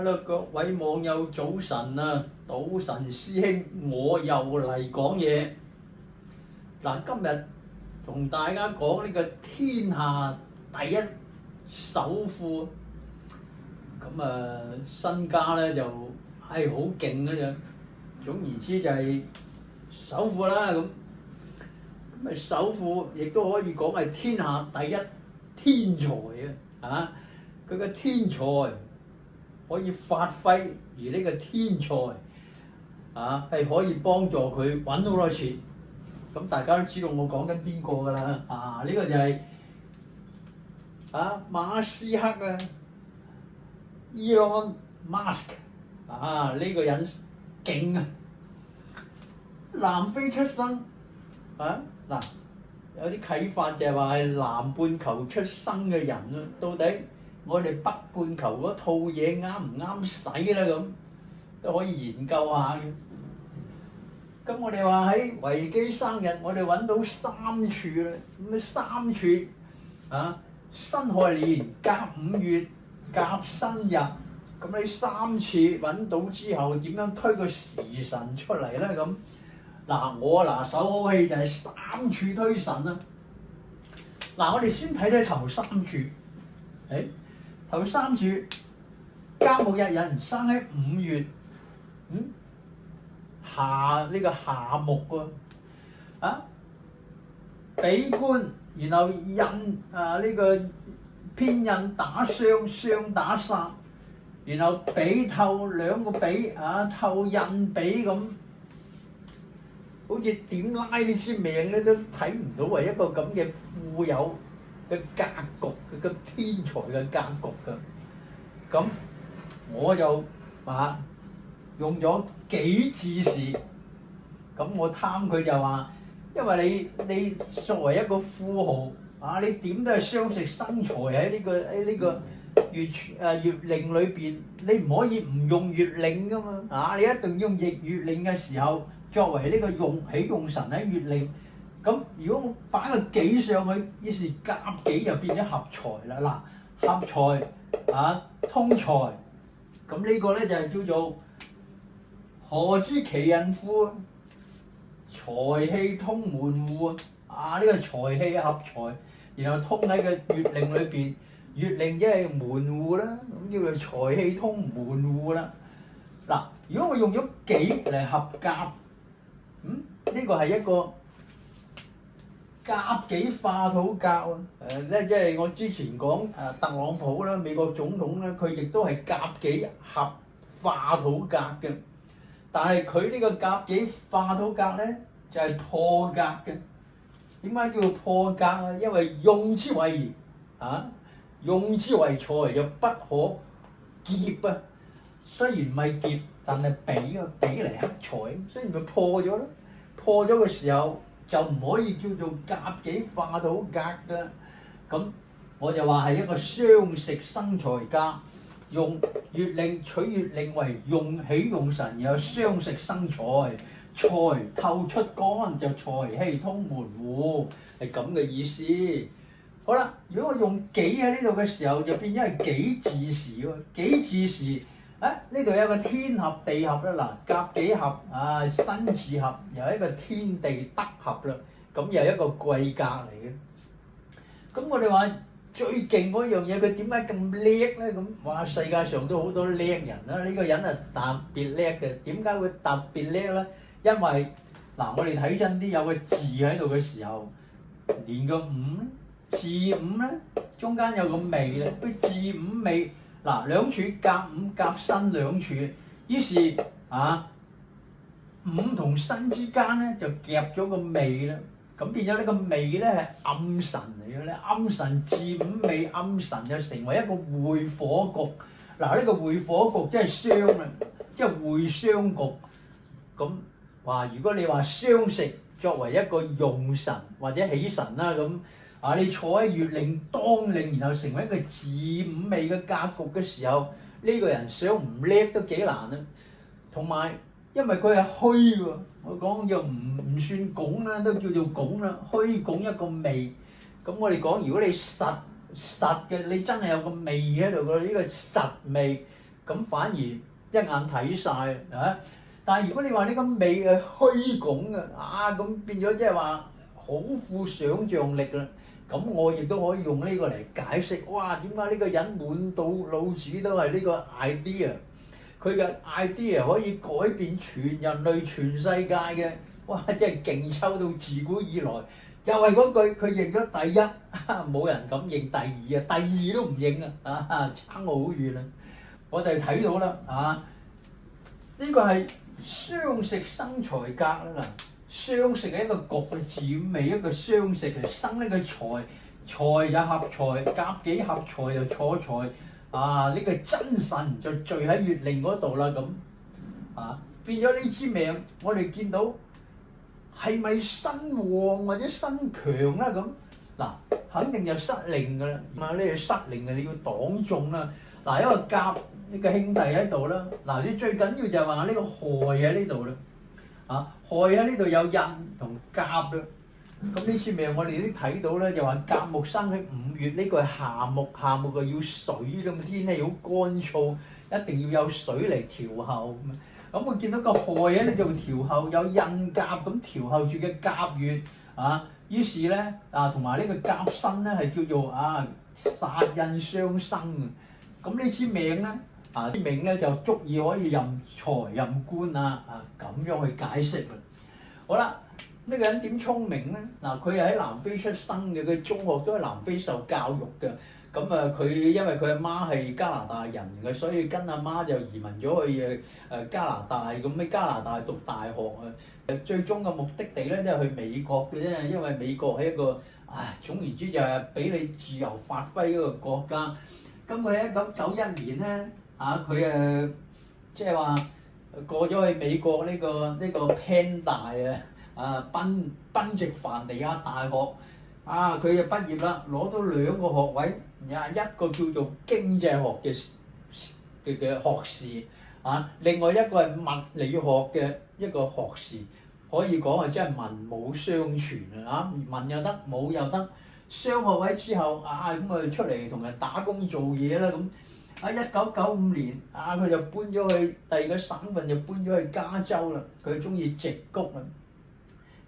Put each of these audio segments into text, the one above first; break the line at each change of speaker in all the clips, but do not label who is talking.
Hello，各位網友早晨啊！賭神師兄，我又嚟講嘢。嗱，今日同大家講呢個天下第一首富，咁身家咧就係好勁嘅啫。總言之就係首富啦咁。首富亦都可以講係天下第一天才啊！佢嘅天才可以發揮，而呢個天才係可以幫助佢揾好多錢。咁大家都知道我講緊邊個㗎啦？呢個就係馬斯克啊 ，Elon Musk 呢個人勁啊！南非出生嗱，有啲啟發就係話係南半球出生嘅人啊，到底我哋北半球嗰套嘢啱唔啱使咧？咁都可以研究下嘅。咁我哋話喺維基生日，我哋揾到三處啦。咁三處辛亥年甲午月甲申日，咁你三次揾到之後，點樣推個時辰出嚟咧？咁我拿手好戲就係三處推神啊！我哋先睇睇頭三處。頭三處甲木日人生喺5月，夏木喎，比官，然後印呢個偏印打雙，雙打煞，然後比透兩個比透印比咁。好似點拉呢支命咧都睇唔到係一個咁嘅富有嘅格局，嘅個天才嘅格局㗎。咁我就用咗幾字時，咁我貪佢就話，因為你作為一個富豪你點都係雙食生財喺呢個月令裏邊，你唔可以唔用月令㗎嘛你一定要用逆月令嘅時候。作為呢個喜用神喺月令，咁如果我擺個己上去，於是甲己就變咗合財啦。合財通財，咁呢個咧就係叫做何知其人富，財氣通門戶呢個財氣合財，然後通喺個月令裏邊，月令即係門戶啦，咁叫做財氣通門戶啦。如果我用咗己嚟合甲。呢個係一個甲己化土格即係我之前講特朗普啦，美國總統啦，佢亦都係甲己合化土格嘅。但係佢呢個甲己化土格咧就係破格嘅。點解叫做破格啊？因為用之為用之為財就不可劫啊。雖然唔係劫，但係比嚟克財，所以咪破咗咯。破咗嘅時候就唔可以叫做甲己化土格㗎。咁我就話係一個雙食生財格，用月令取月令為喜用神，然後雙食生財，財透出干就財氣通門戶，係咁嘅意思。好啦，如果我用己喺呢度嘅時候，就變咗係己字時喎。己字時呢度有個天合地合啦，甲己合辛巳合，又一個天地德合啦，咁又一個貴格嚟嘅。咁我哋話最勁嗰樣嘢，佢點解咁叻咧？咁世界上都好多叻人啦，呢個人特別叻嘅。點解會特別叻咧？因為我哋睇真啲，有個字喺度嘅時候，連個午字午咧，中間有個未咧，佢字午未。兩處甲午甲申兩處，於是午同申之間咧就夾咗個未啦，咁變咗呢個未咧係暗神嚟嘅咧，暗神字午未暗神就成為一個會火局。呢個會火局即係雙啦，即係會雙局。咁如果你話雙食作為一個用神或者喜神啦咁。你坐喺月令當令，然後成為一個字午未嘅格局嘅時候，呢個人想唔叻都幾難啊！同埋因為佢係虛喎，我講又唔算拱啦，都叫做拱啦，虛拱一個未。咁我哋講，如果你實嘅，你真係有個未喺度嘅，呢個實未。咁反而一眼睇晒啊！但係如果你話呢個美係虛拱嘅咁變咗即係話好富想像力啦。咁我亦都可以用呢個嚟解釋，哇！點解呢個人滿到腦子都係呢個 idea？佢嘅 idea 可以改變全人類、全世界嘅，哇！真係勁抽到自古以來，又係嗰句，佢認咗第一，冇人敢認第二啊，第二都唔認啊，差我好遠啊！我哋睇到啦，呢個係相食生財格啦，相食係一個局嘅字尾，一個相食嚟生呢個財，財就合財，甲己合財就坐財。呢個真神就聚喺月令嗰度啦，咁變咗呢支命，我哋見到係咪身旺或者身強啦？咁嗱，肯定就失令㗎啦。呢個失令嘅你要擋中啦。嗱，一個甲呢個兄弟喺度啦。嗱，你最緊要就係話呢個亥喺呢度啦。亥喺呢度有印同甲啦。咁呢次命我哋都睇到咧，就話甲木生喺5月，呢個係夏木，夏木就要水啦嘛，天氣好乾燥，一定要有水嚟調候咁我見到個亥喺呢度調候，有印甲咁調候住嘅甲月於是咧同埋呢個甲申咧係叫做殺印相生咁呢支命咧啲命咧就足以可以任財任官咁樣去解釋啦。好啦。呢個人點聰明咧？佢係喺南非出生嘅，佢中學都喺南非受教育嘅。咁佢因為佢阿媽係加拿大人嘅，所以跟阿媽就移民咗去加拿大。咁喺加拿大讀大學最終嘅目的地咧都係去美國嘅啫，因為美國係一個總言之就係俾你自由發揮嗰個國家。咁佢喺1991年咧佢即係話過咗去美國呢個 Penn 大賓夕凡尼亞大學佢就畢業啦，攞到2個學位，一個叫做經濟學嘅學士另外一個係物理學嘅一個學士，可以講係真係文武雙全文又得，武又得。雙學位之後咁出嚟同人打工做嘢啦咁。1995年佢就搬咗去第2個省份，就搬咗去加州啦。佢中意矽谷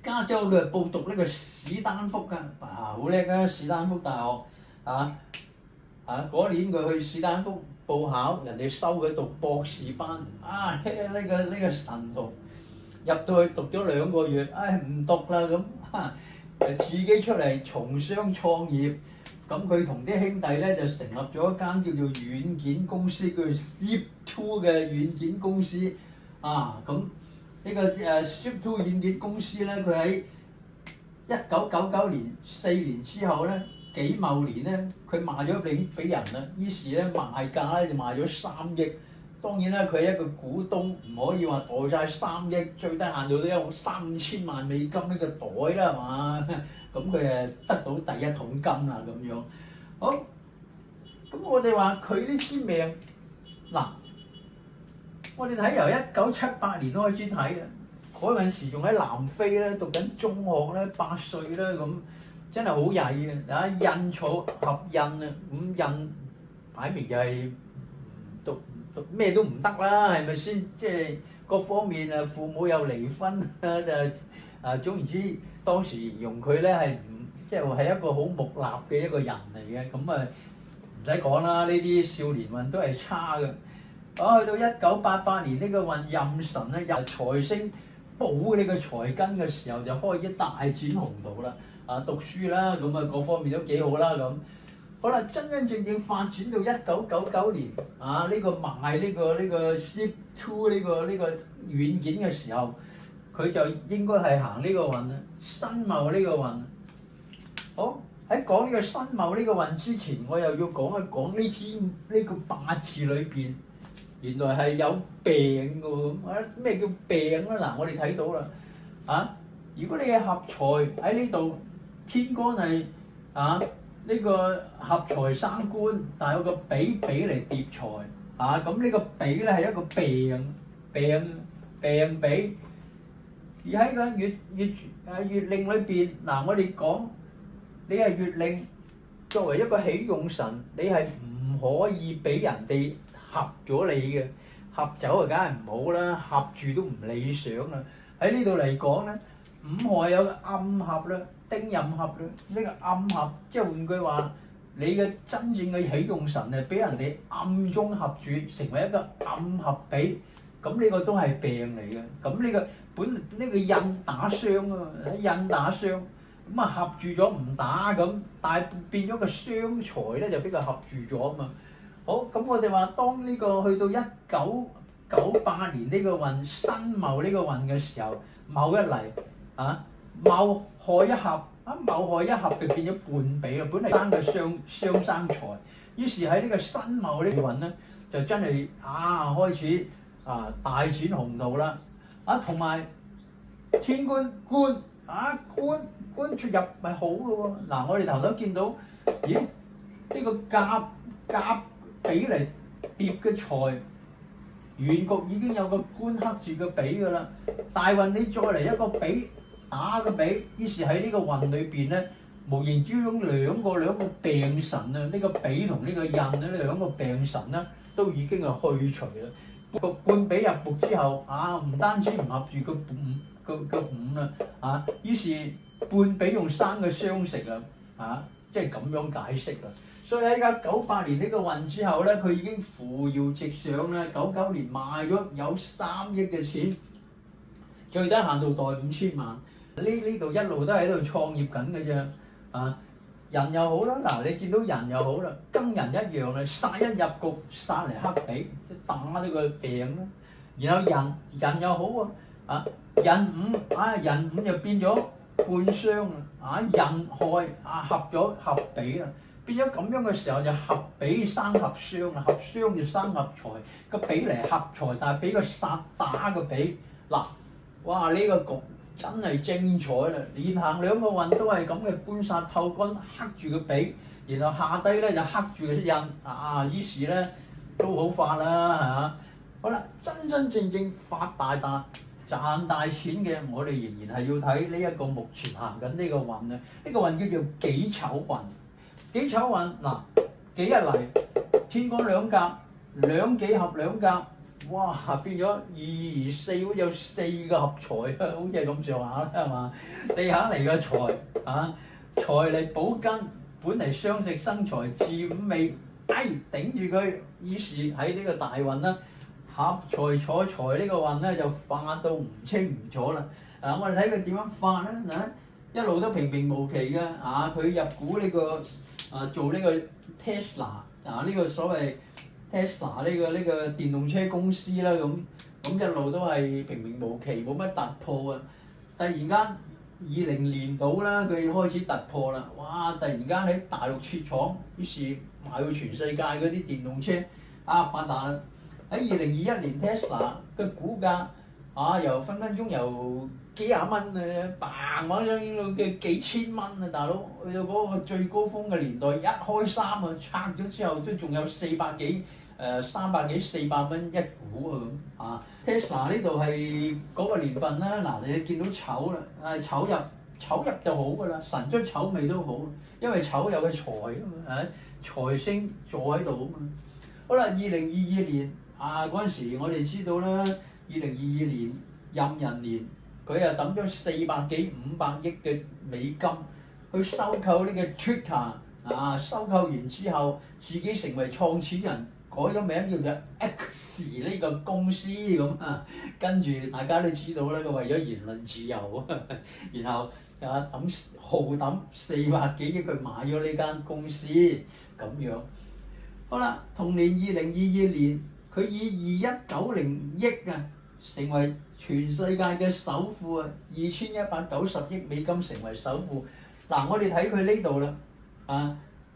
加州佢報讀呢個史丹福㗎，好叻啊！史丹福大學嗰年佢去史丹福報考，人哋收佢讀博士班呢個神童入到去讀咗2個月，唔讀啦咁自己出嚟從商創業。咁佢同啲兄弟咧就成立咗一間叫做軟件公司，叫做 Zip2 嘅軟件公司咁。呢個Zip2 軟件公司咧，佢喺1999年4年之後咧，己卯年咧，佢賣咗俾人啦。於是咧賣價咧就賣咗3億。當然啦，佢係一個股東，唔可以話袋晒3億，最低限度都有3-5千萬美金呢個袋啦，係嘛？咁佢得到第一桶金啦咁樣。好，咁我哋話佢呢支命我哋睇由1978年開始睇啦，嗰陣時仲喺南非咧讀緊中學咧，8歲咧咁，真係好曳嘅印草合印咁印擺明就係讀咩都唔得啦，係咪先？即係各方面父母又離婚總言之，當時形容佢咧係即係一個好木訥嘅一個人嚟嘅，咁唔使講啦，呢啲少年運都係差嘅。去到1988年呢個運壬辰咧，入財星補呢個財根嘅時候，就開始大展宏圖啦。讀書啦，咁各方面都幾好啦咁。好啦，真真正正發展到1999年呢個賣呢個 Zip2 呢個軟件嘅時候，佢就應該係行呢個運啦，辛卯呢個運。好，喺講呢個辛卯呢個運之前，我又要講一講呢個八字裏邊。原來係有病嘅喎，咩叫病咧？我哋睇到啦，如果你嘅合財喺呢度，天干係呢個合財生官，但係有個比嚟疊財，咁呢個比咧係一個病比，而喺個月令裏邊，我哋講你係月令，作為一個喜用神，你係唔可以俾人哋合咗你嘅，合走啊梗係唔好啦，合住都唔理想啦。喺呢度嚟講咧，午亥有個暗合啦，丁壬合啦，呢個暗合即係換句話，你嘅真正嘅喜用神係俾人哋暗中合住，成為一個暗合比，咁呢個都係病嚟嘅。咁呢個呢個印打傷啊，印打傷。咁啊合住咗唔打咁，但係變咗個傷財咧就比較合住咗啊嘛。好，咁我哋話當呢個去到1998年呢個運辛卯呢個運嘅時候，卯一嚟啊，卯亥一合啊，卯亥一合就變咗半比啦。本嚟生嘅雙生財，於是喺呢個辛卯呢個運咧就真係開始大展宏圖啦。同埋天官官出入咪好嘅喎。嗱，我哋頭先見到，咦？呢個甲比嚟疊嘅財，原局已經有個官克住個比㗎啦。大運你再嚟一個比打個比，於是喺呢個運裏邊咧，無形之中兩個病神啊，呢個比同呢個印啊，呢兩個病神咧都已經係去除啦。個半比入局之後，唔單止唔合住個五啦，於是半比用生嘅相食啦，即係咁樣解釋啦。所以喺1998年呢個運之後咧，佢已經扶搖直上啦。99年賣咗有3億嘅錢，最低限度袋5000萬。呢度一路都喺度創業緊嘅啫，人又好啦，嗱你見到人又好啦，庚人一樣啦，殺一入局，殺嚟克比，打呢個病啦。然後人又好喎，壬午就變咗半傷啦，壬亥合比啦，變咗咁樣嘅時候就合比生合傷啦，合傷就生合財，個比嚟合財，但係俾個殺打個比，嗱，哇呢個局真係精彩啦！連行兩個運都係咁嘅官殺透干克住個比，然後下低咧就克住個印，於是咧都好發啦，係嘛？好啦，真正發大達賺大錢嘅，我哋仍然係要睇呢一個目前行緊呢個運啊！呢個運叫做己丑運。己丑運嗱，己一嚟，天干兩甲，兩己合兩甲，哇變咗2、4，好似有4個合財啊，好似係咁上下啦，係嘛？地下嚟個財財嚟補根，本嚟相食生財，自五味，頂住佢，於是喺呢個大運啦。合財坐財呢個運咧就化到唔清唔楚啦。我哋睇佢點樣化咧？一路都平平無奇嘅。佢入股呢個做呢個 Tesla 呢個所謂 Tesla 呢個電動車公司啦，咁一路都係平平無奇，冇乜突破啊。突然間20年到啦，佢開始突破啦。哇！突然間喺大陸設廠，於是賣到全世界嗰啲電動車發達啦。喺2021年 Tesla 嘅股價由分鐘由幾廿蚊嘭一聲已經到嘅幾千蚊啊！大佬去到嗰個最高峰嘅年代，一開三拆咗之後都仲有300幾400蚊一股啊咁Tesla 呢度係嗰個年份啦，嗱你見到丑啦，丑入就好噶啦，神出丑未都好，因為丑有個財啊嘛，財星坐喺度啊嘛。好啦，2022年。嗰陣時我哋知道啦，2022年壬寅年，佢又抌咗400幾500億嘅美金去收購呢個 Twitter，收購完之後自己成為創始人，改咗名叫做 X 呢個公司咁跟住大家都知道啦，佢為咗言論自由然後豪抌400幾億佢買咗呢間公司咁樣。好啦，同年2022年。佢以2190億成為全世界嘅首富2190億美金成為首富。嗱，我哋睇佢呢度啦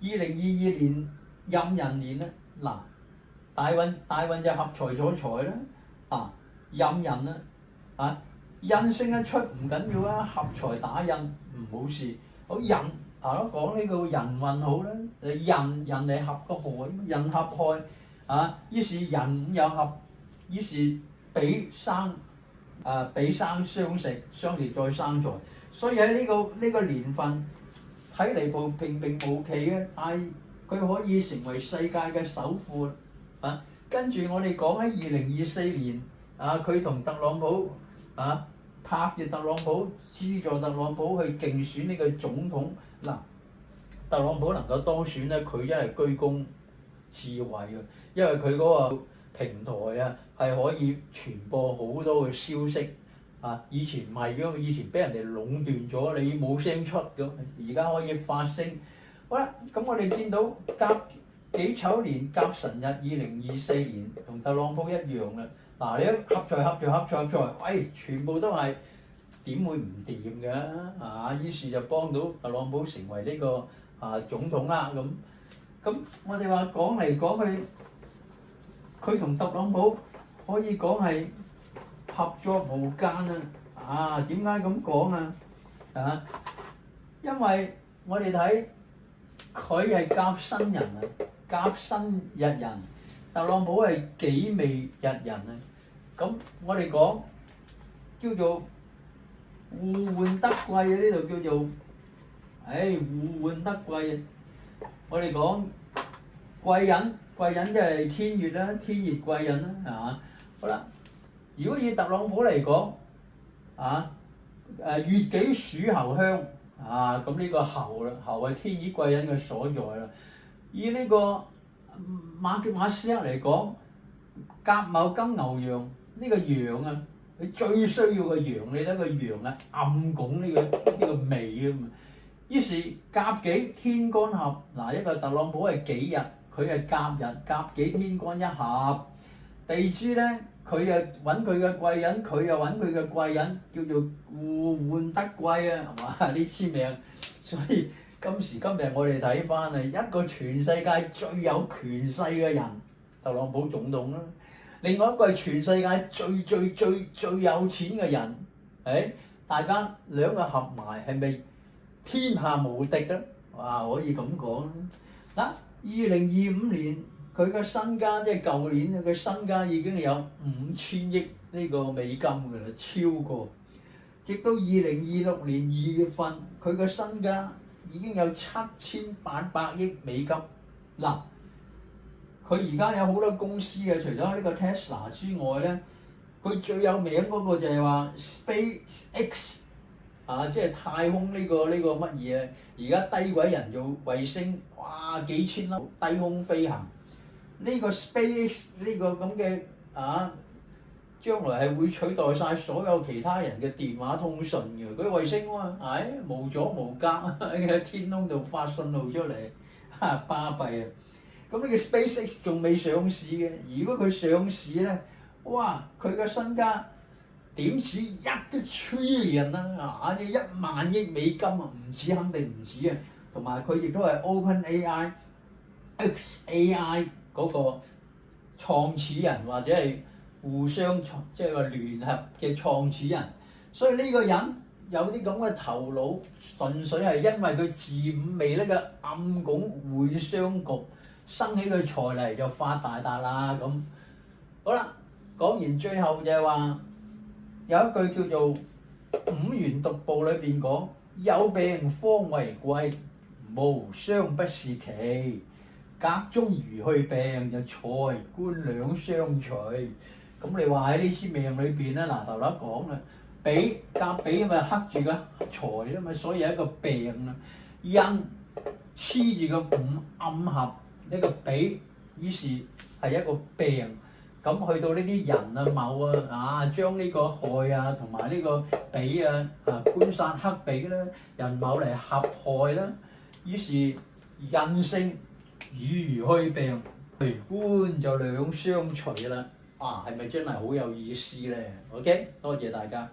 ，2022年壬寅年啦，嗱大運就合財坐財啦，壬寅啦，印星一出唔緊要啦，合財打印唔好事。好印大家講呢個人運好啦，印嚟合個亥，印合亥。於是壬午又合，於是比生相食，相食再生財。所以喺呢個年份睇嚟平平無奇嘅，但係佢可以成為世界嘅首富跟住我哋講喺2024年佢同特朗普拍住特朗普，資助特朗普去競選呢個總統。嗱，特朗普能夠當選咧，佢真係居功至偉嘅，因為佢嗰個平台係可以傳播好多嘅消息。以前唔係㗎，以前俾人哋壟斷咗，你冇聲出咁，而家可以發聲。好啦，咁我哋見到甲己丑年甲辰日2024年同特朗普一樣嘅。嗱，你一合財，喂，全部都係點會唔掂嘅？於是就幫到特朗普成為呢個總統啦咁。咁我哋話講嚟講去，佢同特朗普可以講係合作無間點解咁講啊？因為我哋睇佢係甲申人甲申日人，特朗普係己未日人咁我哋講叫做互換得貴呢度叫做互換得貴。我哋講貴人即係天月啦，天月貴人啦，好啦。如果以特朗普嚟講，月己鼠猴香，咁呢個猴啦，猴係天乙貴人嘅所在啦。以呢個馬斯克嚟講，甲卯庚牛羊，呢個羊佢最需要嘅羊，你睇個羊暗拱呢個尾啊嘛。於是甲己天干合，一個特朗普係己日，佢係甲日，甲己天干一合，地支咧。佢又揾佢嘅貴人，佢又揾佢嘅貴人，叫做互換得貴係嘛？呢支命，所以今時今日我哋睇翻一個全世界最有權勢嘅人，特朗普總統啦；另外一個係全世界最有錢嘅人，大家兩個合埋係咪天下無敵咧？可以咁講啦。2025年。佢嘅身家即係舊年佢身家已經有5000億呢個美金㗎啦，超過。直到2026年2月份，佢嘅身家已經有7800億美金。嗱，佢而家有好多公司除咗呢個 Tesla 之外咧，佢最有名嗰個就係話 SpaceX 即係太空呢個乜嘢？而家低軌人造衛星，幾千粒低空飛行。呢個 Space 呢個咁嘅將來係會取代晒所有其他人嘅電話通訊嘅。嗰啲衛星無阻無隔喺天空度發信號出嚟，巴閉啊！咁呢個 SpaceX 仲未上市嘅，如果佢上市咧，佢嘅身家點止1 trillion 啦，1萬億美金唔止，肯定唔止啊！同埋佢亦都係 OpenAI、XAI 嗰個創始人或者係互相即係話聯合嘅創始人，所以呢個人有啲咁嘅頭腦，純粹係因為佢自五味呢個暗拱會相局，生起佢財嚟就發大達啦咁。好啦，講完最後就係話有一句叫做五元獨步裏邊講：有病方為貴，無傷不是奇。格中如去病，就財官兩相隨。咁你話喺呢支命裏邊咧，頭先講啦，甲比咪克住個財啊嘛，所以係一個病啊。印黐住個五暗合呢個比，於是係一個病。咁去到呢啲人卯將呢個害同埋呢個比官殺克比啦，人卯嚟合害啦，於是印星。與如虛病，官就兩相隨啦。係咪真係好有意思咧？OK，多謝大家。